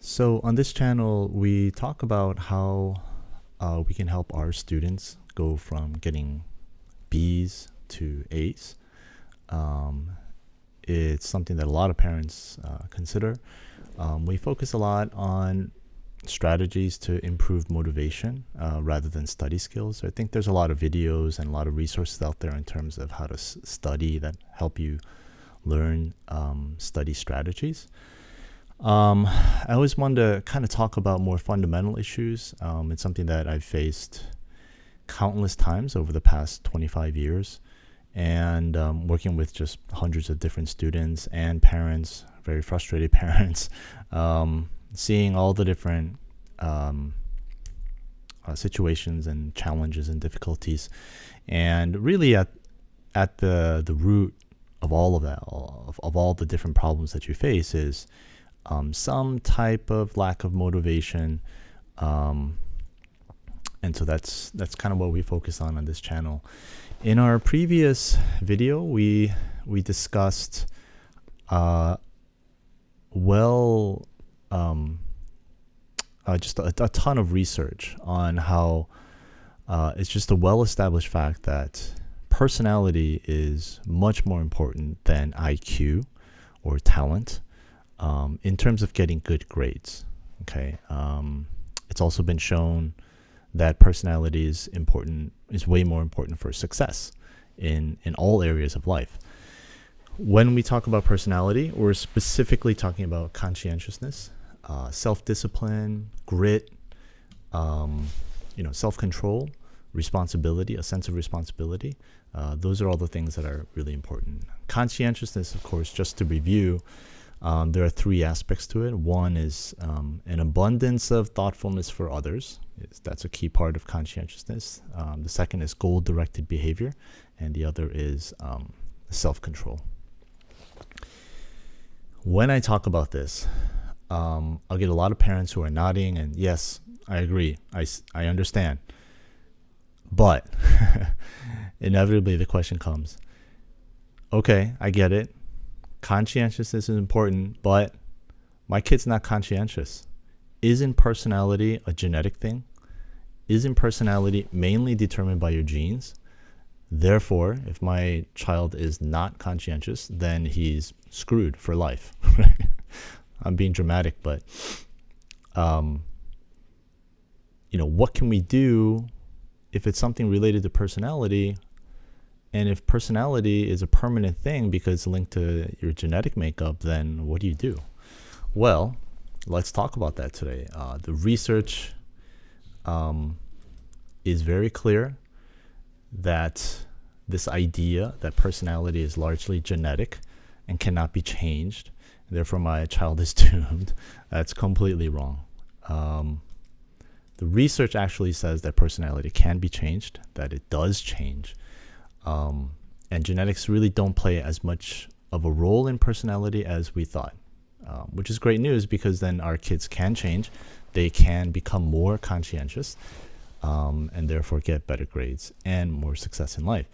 So on this channel, we talk about how we can help our students go from getting B's to A's. Um, it's something that a lot of parents consider. We focus a lot on strategies to improve motivation rather than study skills. I think there's a lot of videos and a lot of resources out there in terms of how to study that help you learn study strategies. I always wanted to kind of talk about more fundamental issues. It's something that I've faced countless times over the past 25 years, and working with just hundreds of different students and parents, very frustrated parents, seeing all the different situations and challenges and difficulties, and really at the root of all of that, of all the different problems that you face is some type of lack of motivation, and so that's kind of what we focus on this channel. In our previous video, we discussed just a ton of research on how it's just a well-established fact that personality is much more important than IQ or talent in terms of getting good grades. Okay, it's also been shown that personality is way more important for success in all areas of life. When we talk about personality, we're specifically talking about conscientiousness, self-discipline, grit, self-control, responsibility, a sense of responsibility. Those are all the things that are really important. Conscientiousness, of course, just to review, there are three aspects to it. One is an abundance of thoughtfulness for others. That's a key part of conscientiousness. The second is goal-directed behavior, and the other is self-control. When I talk about this, I'll get a lot of parents who are nodding, and yes, I agree. I understand. But inevitably the question comes, okay, I get it. Conscientiousness is important, but my kid's not conscientious. Isn't personality a genetic thing? Isn't personality mainly determined by your genes? Therefore, if my child is not conscientious, then he's screwed for life. I'm being dramatic, but what can we do if it's something related to personality? And if personality is a permanent thing because it's linked to your genetic makeup, then what do you do? Well, let's talk about that today. The research is very clear that this idea that personality is largely genetic and cannot be changed, therefore my child is doomed, that's completely wrong. The research actually says that personality can be changed, that it does change. And genetics really don't play as much of a role in personality as we thought, which is great news because then our kids can change. They can become more conscientious and therefore get better grades and more success in life.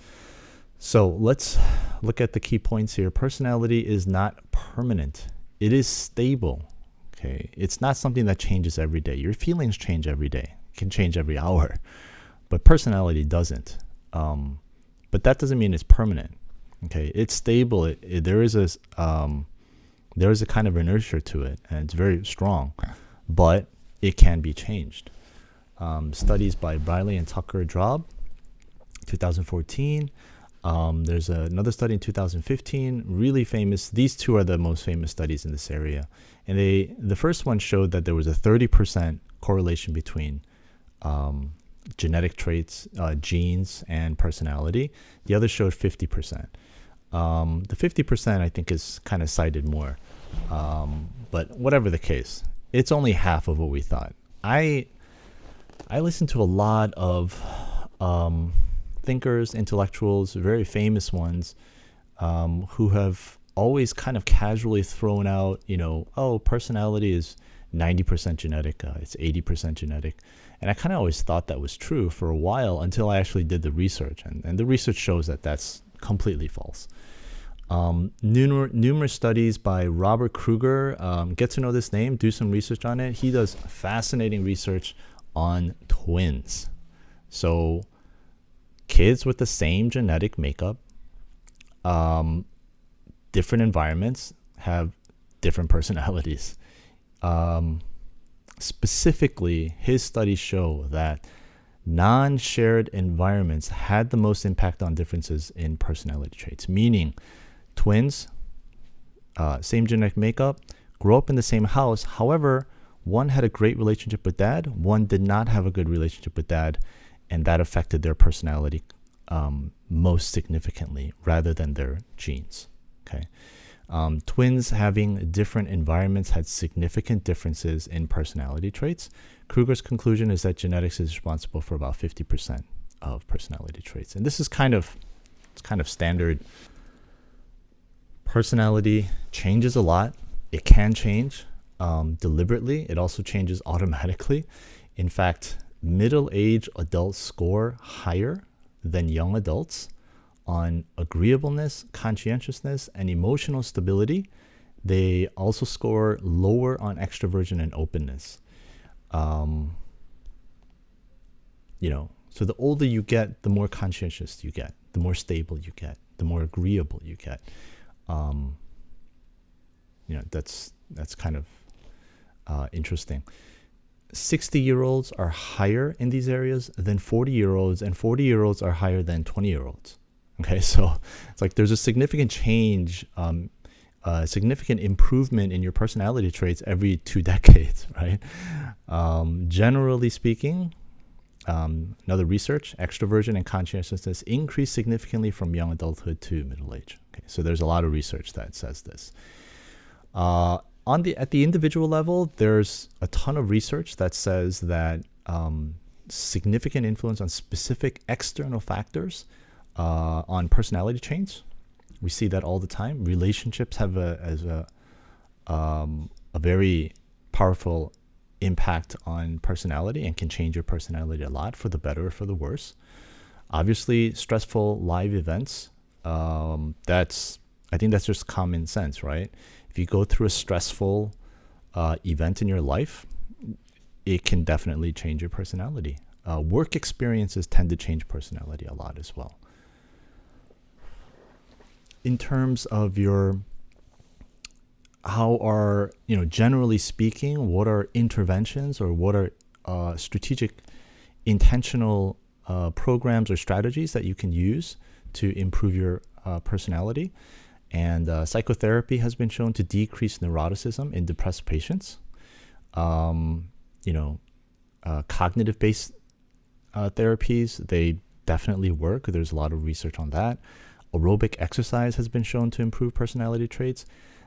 So let's look at the key points here. Personality is not permanent. It is stable. Okay, it's not something that changes every day. Your feelings change every day. It can change every hour, but personality doesn't. But that doesn't mean it's permanent. Okay, it's stable. There is a kind of inertia to it, and it's very strong, but it can be changed. Studies by Briley and Tucker Drob, 2014. There's another study in 2015, really famous. These two are the most famous studies in this area. And the first one showed that there was a 30% correlation between genetic traits, genes, and personality. The other showed 50%. The 50% I think is kind of cited more. But whatever the case, it's only half of what we thought. I listened to a lot of thinkers, intellectuals, very famous ones, who have always kind of casually thrown out, personality is 90% genetic, it's 80% genetic. And I kind of always thought that was true for a while until I actually did the research. And the research shows that that's completely false. Numerous studies by Robert Kruger. Get to know this name, do some research on it. He does fascinating research on twins. So kids with the same genetic makeup, different environments, have different personalities. Specifically, his studies show that non-shared environments had the most impact on differences in personality traits, meaning twins, same genetic makeup, grow up in the same house. However, one had a great relationship with dad, one did not have a good relationship with dad, and that affected their personality most significantly rather than their genes. Okay. Twins having different environments had significant differences in personality traits. Kruger's conclusion is that genetics is responsible for about 50% of personality traits. And this is kind of standard. Personality changes a lot. It can change deliberately. It also changes automatically. In fact, middle-aged adults score higher than young adults on agreeableness, conscientiousness, and emotional stability. They also score lower on extroversion and openness. So the older you get, the more conscientious you get, the more stable you get, the more agreeable you get. That's kind of interesting. 60-year-olds are higher in these areas than 40-year-olds, and 40-year-olds are higher than 20-year-olds. Okay, so it's like there's a significant change, significant improvement in your personality traits every 2 decades, right? Generally speaking, another research, extroversion and conscientiousness increase significantly from young adulthood to middle age. Okay, so there's a lot of research that says this. At the individual level, there's a ton of research that says that significant influence on specific external factors on personality traits. We see that all the time. Relationships have a very powerful impact on personality and can change your personality a lot, for the better or for the worse. Obviously, stressful live events, I think that's just common sense, right? If you go through a stressful event in your life, it can definitely change your personality. Work experiences tend to change personality a lot as well. In terms of generally speaking, what are interventions or what are strategic, intentional programs or strategies that you can use to improve your personality? And psychotherapy has been shown to decrease neuroticism in depressed patients. Cognitive-based therapies, they definitely work. There's a lot of research on that. Aerobic exercise has been shown to improve personality traits.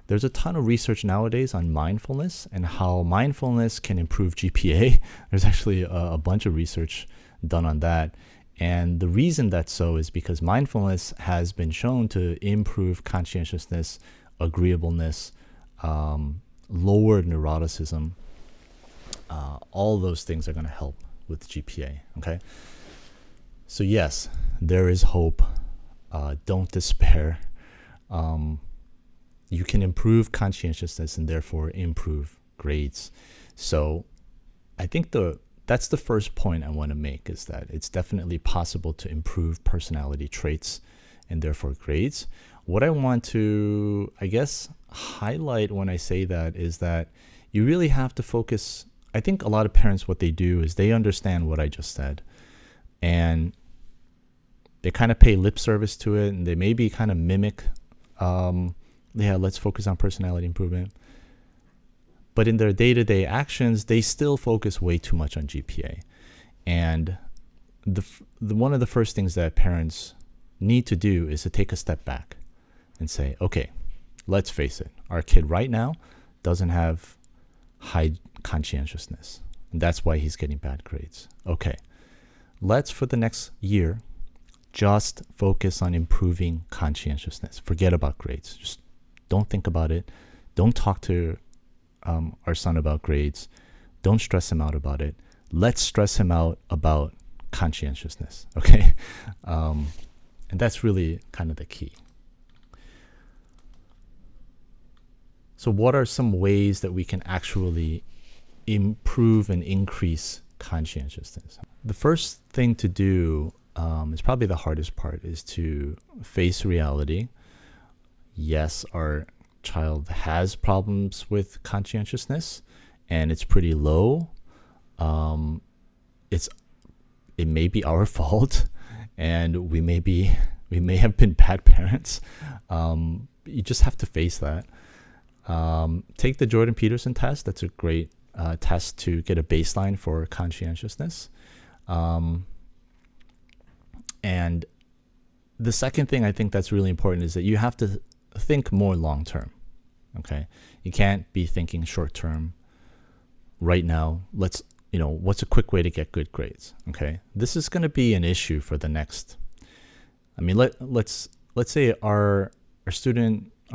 There's a ton of research nowadays on mindfulness and how mindfulness can improve GPA. There's actually a bunch of research done on that. And the reason that's so is because mindfulness has been shown to improve conscientiousness, agreeableness, lower neuroticism. All those things are going to help with GPA, okay? So yes, there is hope. Don't despair. You can improve conscientiousness and therefore improve grades. So I think that's the first point I want to make, is that it's definitely possible to improve personality traits and therefore grades. What I want to, highlight when I say that is that you really have to focus. I think a lot of parents, what they do is they understand what I just said, and they kind of pay lip service to it, and they maybe kind of mimic, let's focus on personality improvement. But in their day-to-day actions, they still focus way too much on GPA. And one of the first things that parents need to do is to take a step back and say, okay, let's face it. Our kid right now doesn't have high conscientiousness, and that's why he's getting bad grades. Okay, let's, for the next year, just focus on improving conscientiousness. Forget about grades. Just don't think about it. Don't talk to our son about grades. Don't stress him out about it. Let's stress him out about conscientiousness, okay? And that's really kind of the key. So what are some ways that we can actually improve and increase conscientiousness? The first thing to do is probably the hardest part, is to face reality. Yes, our child has problems with conscientiousness and it's pretty low. It may be our fault, and we may have been bad parents. You just have to face that. Take the Jordan Peterson test. That's a great test to get a baseline for conscientiousness. And the second thing I think that's really important is that you have to think more long term. Okay, you can't be thinking short term. Right now, what's a quick way to get good grades? Okay, this is going to be an issue for the next. I mean, let's say our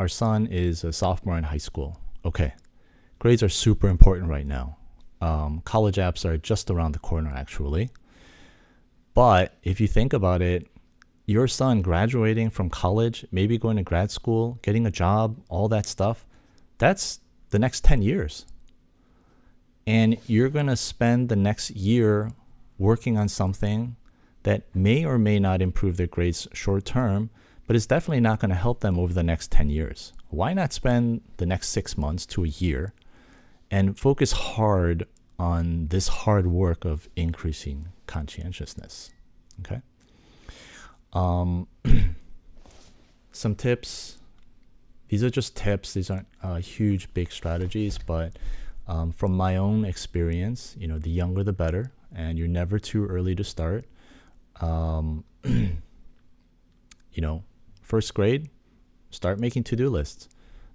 son is a sophomore in high school. Okay, grades are super important right now. College apps are just around the corner, actually. But if you think about it, your son graduating from college, maybe going to grad school, getting a job, all that stuff, that's the next 10 years. And you're going to spend the next year working on something that may or may not improve their grades short term, but it's definitely not going to help them over the next 10 years. Why not spend the next 6 months to a year and focus hard on this hard work of increasing conscientiousness? Okay. Some tips. These are just tips. These aren't huge, big strategies, but from my own experience, the younger the better, and you're never too early to start. First grade, start making to-do lists.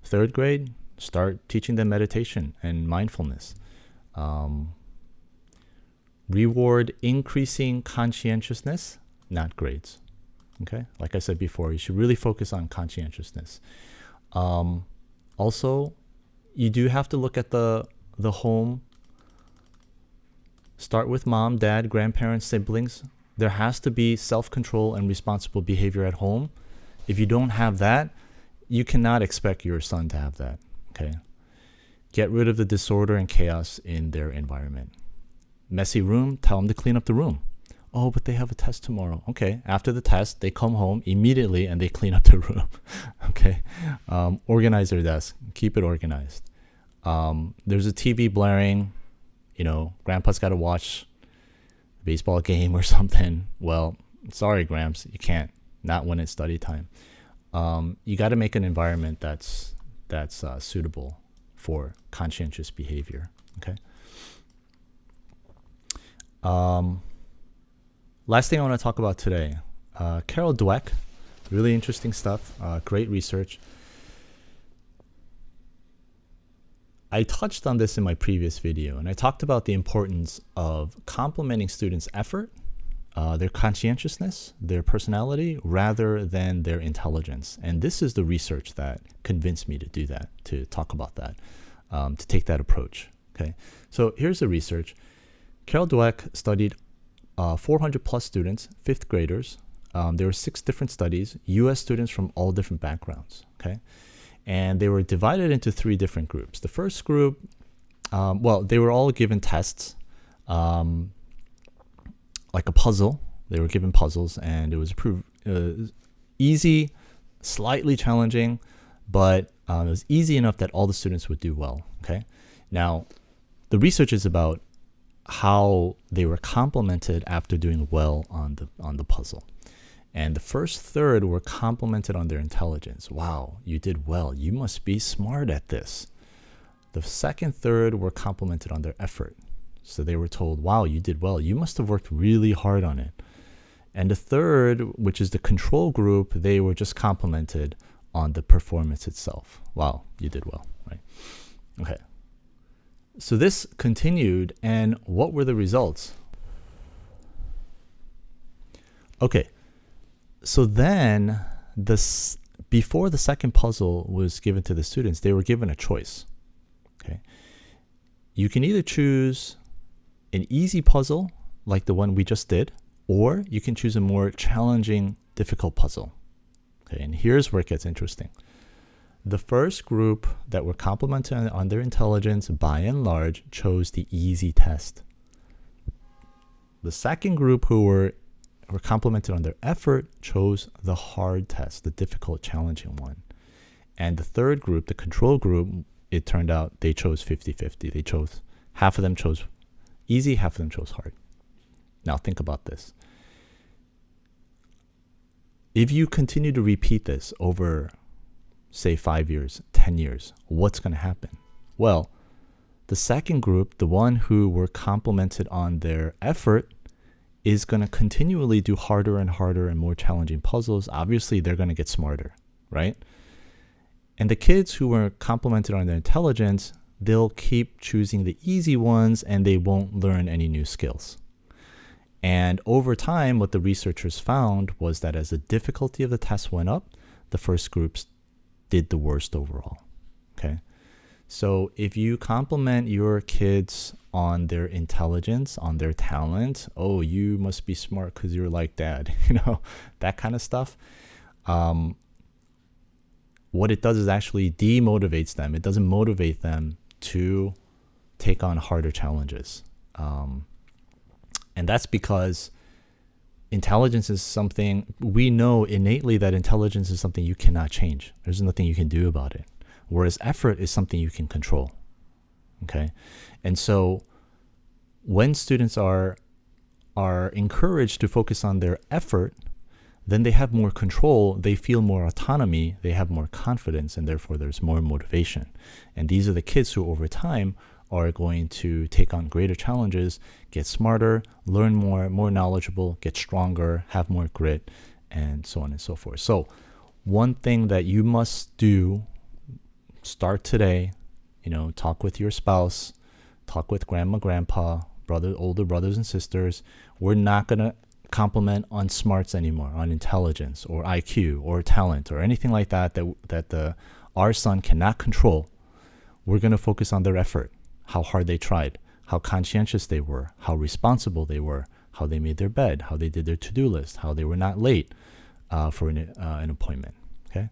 Third grade, start teaching them meditation and mindfulness. Reward increasing conscientiousness, not grades. Okay, like I said before, you should really focus on conscientiousness. Also, you do have to look at the home. Start with mom, dad, grandparents, siblings. There has to be self-control and responsible behavior at home. If you don't have that, you cannot expect your son to have that. Okay. Get rid of the disorder and chaos in their environment. Messy room, tell them to clean up the room. Oh, but they have a test tomorrow. Okay. After the test, they come home immediately and they clean up the room. Okay. Organize their desk. Keep it organized. There's a TV blaring. Grandpa's got to watch a baseball game or something. Well, sorry, Gramps, you can't. Not when it's study time. You got to make an environment that's suitable for conscientious behavior. Okay. Last thing I want to talk about today, Carol Dweck, really interesting stuff, great research. I touched on this in my previous video, and I talked about the importance of complimenting students' effort, their conscientiousness, their personality, rather than their intelligence. And this is the research that convinced me to do that, to talk about that, to take that approach. Okay, so here's the research. Carol Dweck studied 400 plus students, fifth graders. There were 6 different studies, U.S. students from all different backgrounds. Okay. And they were divided into 3 different groups. The first group, they were all given tests, like a puzzle. They were given puzzles, and it was easy, slightly challenging, but it was easy enough that all the students would do well. Okay. Now, the research is about how they were complimented after doing well on the puzzle. And the first third were complimented on their intelligence. Wow, you did well. You must be smart at this. The second third were complimented on their effort. So they were told, wow, you did well. You must have worked really hard on it. And the third, which is the control group, they were just complimented on the performance itself. Wow, you did well, right? Okay. So this continued, and what were the results? Okay. So then, before the second puzzle was given to the students, they were given a choice. Okay, you can either choose an easy puzzle, like the one we just did, or you can choose a more challenging, difficult puzzle. Okay, and here's where it gets interesting. The first group that were complimented on their intelligence, by and large, chose the easy test. The second group who were complimented on their effort chose the hard test, the difficult, challenging one. And the third group, the control group, it turned out they chose 50-50. They chose, half of them chose easy, half of them chose hard. Now think about this. If you continue to repeat this over, say, 5 years, 10 years, what's going to happen? Well, the second group, the one who were complimented on their effort, is going to continually do harder and harder and more challenging puzzles. Obviously, they're going to get smarter, right? And the kids who were complimented on their intelligence, they'll keep choosing the easy ones and they won't learn any new skills. And over time, what the researchers found was that as the difficulty of the test went up, the first groups did the worst overall. Okay? So if you compliment your kids on their intelligence, on their talent, oh, you must be smart because you're like dad, that kind of stuff. What it does is actually demotivates them. It doesn't motivate them to take on harder challenges. And that's because intelligence is something, we know innately that intelligence is something you cannot change. There's nothing you can do about it. Whereas effort is something you can control. Okay? And so when students are encouraged to focus on their effort, then they have more control, they feel more autonomy, they have more confidence, and therefore there's more motivation. And these are the kids who over time are going to take on greater challenges, get smarter, learn more knowledgeable, get stronger, have more grit, and so on and so forth. So one thing that you must do, start today, talk with your spouse, talk with grandma, grandpa, older brothers and sisters. We're not going to compliment on smarts anymore, on intelligence or IQ or talent or anything like that our son cannot control. We're going to focus on their effort, how hard they tried, how conscientious they were, how responsible they were, how they made their bed, how they did their to-do list, how they were not late for an appointment. Okay,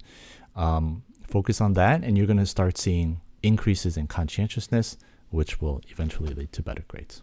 focus on that, and you're going to start seeing increases in conscientiousness, which will eventually lead to better grades.